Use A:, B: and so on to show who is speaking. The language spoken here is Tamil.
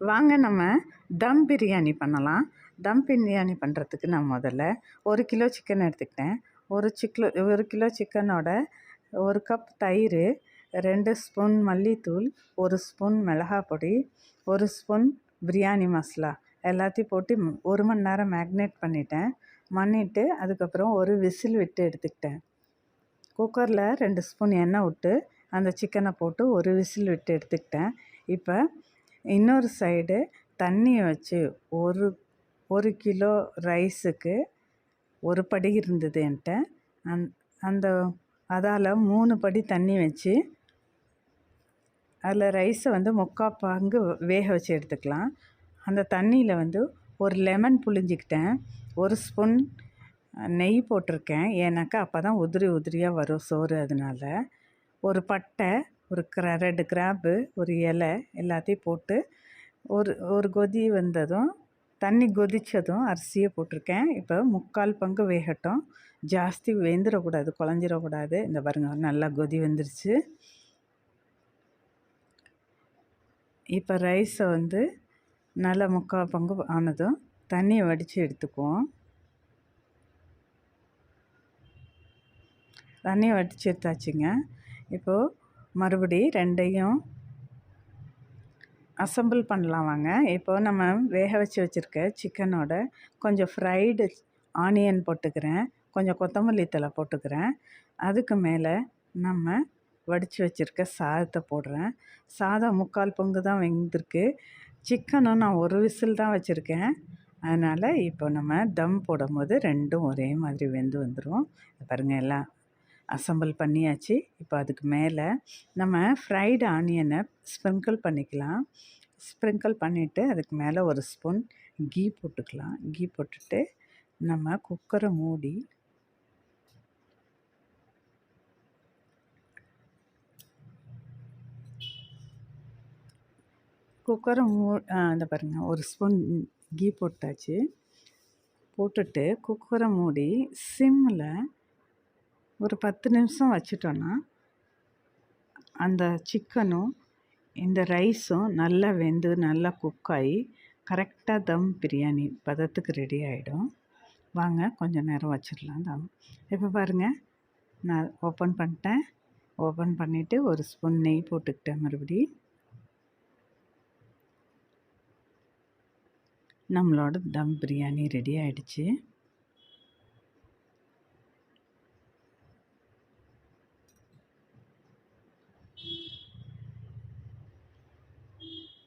A: வாங்க நம்ம தம் பிரியாணி பண்ணலாம். தம் பிரியாணி பண்ணுறதுக்கு நான் முதல்ல 1 கிலோ சிக்கன் எடுத்துக்கிட்டேன். 1 கிலோ சிக்கனோட 1 கப் தயிர், 2 ஸ்பூன் மல்லித்தூள், 1 ஸ்பூன் மிளகாய் பொடி, 1 ஸ்பூன் பிரியாணி மசாலா எல்லாத்தையும் போட்டு 1 மணி நேரம் மேக்னேட் பண்ணிவிட்டு அதுக்கப்புறம் ஒரு விசில் விட்டு எடுத்துக்கிட்டேன். குக்கரில் 2 ஸ்பூன் எண்ணெய் விட்டு அந்த சிக்கனை போட்டு ஒரு விசில் விட்டு எடுத்துக்கிட்டேன். இப்போ இன்னொரு சைடு தண்ணியை வச்சு ஒரு கிலோ ரைஸுக்கு ஒரு படி இருந்தது என்கிட்ட. அதால் 3 படி தண்ணி வச்சு அதில் ரைஸை 3/4 பங்கு வேக வச்சு எடுத்துக்கலாம். அந்த தண்ணியில் ஒரு லெமன் புழிஞ்சிக்கிட்டேன். 1 ஸ்பூன் நெய் போட்டிருக்கேன். ஏன்னாக்கா அப்போ தான் உதிரி உதிரியாக வரும் சோறு. அதனால் ஒரு பட்டை, ஒரு 2 கிராம்பு, ஒரு இலை எல்லாத்தையும் போட்டு ஒரு கொதி வந்ததும் தண்ணி கொதித்ததும் அரிசியை போட்டிருக்கேன். இப்போ 3/4 பங்கு வேகட்டும். ஜாஸ்தி வெந்துடக்கூடாது, குழஞ்சிடக்கூடாது. இந்த பாருங்கள், நல்லா கொதி வந்துருச்சு. இப்போ ரைஸை நல்லா 3/4 பங்கு ஆனதும் தண்ணியை வடித்து எடுத்துக்குவோம். தண்ணியை வடித்து எடுத்தாச்சுங்க. இப்போது மறுபடி ரெண்டையும் அசம்பிள் பண்ணலாம் வாங்க. இப்போது நம்ம வேக வச்சுருக்க சிக்கனோட கொஞ்சம் ஃப்ரைடு ஆனியன் போட்டுக்கிறேன், கொஞ்சம் கொத்தமல்லி தழை போட்டுக்கிறேன். அதுக்கு மேலே நம்ம வடித்து வச்சுருக்க சாதத்தை போடுறேன். சாதம் 3/4 பங்கு தான் வெந்திருக்கு. சிக்கனும் நான் ஒரு விசில் தான் வச்சுருக்கேன். அதனால் இப்போ நம்ம தம் போடும்போது ரெண்டும் ஒரே மாதிரி வெந்து வந்துடும். பாருங்கள், எல்லாம் அசம்பிள் பண்ணியாச்சு. இப்போ அதுக்கு மேலே நம்ம ஃப்ரைடு ஆனியனை ஸ்ப்ரிங்கிள் பண்ணிக்கலாம். ஸ்ப்ரிங்கிள் பண்ணிவிட்டு அதுக்கு மேலே 1 ஸ்பூன் கீ போட்டுக்கலாம். கீ போட்டுட்டு நம்ம குக்கரை மூடி இந்த பாருங்கள், 1 ஸ்பூன் கீ போட்டாச்சு. போட்டுட்டு குக்கரை மூடி சிம்மில் ஒரு 10 நிமிஷம் வச்சிட்டோன்னா அந்த சிக்கனும் இந்த ரைஸும் நல்லா வெந்து நல்லா குக்காகி கரெக்டாக தம் பிரியாணி பதத்துக்கு ரெடி ஆகிடும். வாங்க கொஞ்சம் நேரம் வச்சிடலாம் தம். இப்போ பாருங்கள், நான் ஓப்பன் பண்ணிட்டேன். ஓப்பன் பண்ணிவிட்டு 1 ஸ்பூன் நெய் போட்டுக்கிட்டேன். மறுபடி நம்மளோட தம் பிரியாணி ரெடி ஆகிடுச்சு.